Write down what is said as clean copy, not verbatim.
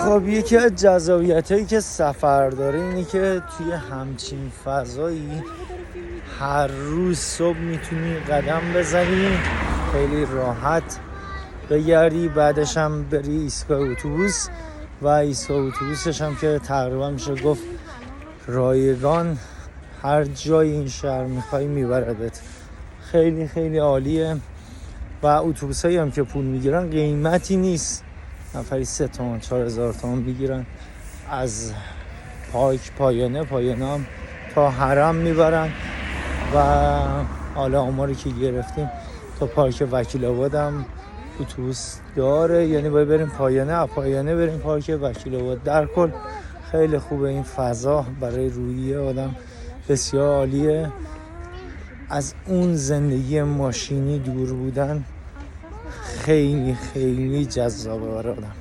خب یکی از جذابیتایی که سفر داره اینه که توی همچین فضایی هر روز صبح میتونی قدم بزنی، خیلی راحت بگردی، بعدش هم بری ایستگاه اتوبوس و ایستگاه اتوبوسش هم که تقریبا میشه گفت رایگان هر جای این شهر میخوای میبردت. خیلی خیلی عالیه و اتوبوسایی هم که پول میگیرن قیمتی نیست، نفری 3 تومن 4000 تومن میگیرن، از پارک پایانه هم تا حرم میبرن و حالا آماری که گرفتیم تا پارک وکیل آباد هم اتوبوس داره، یعنی باید بریم پایانه بریم پارک وکیل آباد. در کل خیلی خوبه این فضا، برای روحیه آدم بسیار عالیه. از اون زندگی ماشینی دور بودن خیلی خیلی جذابه برای آدم.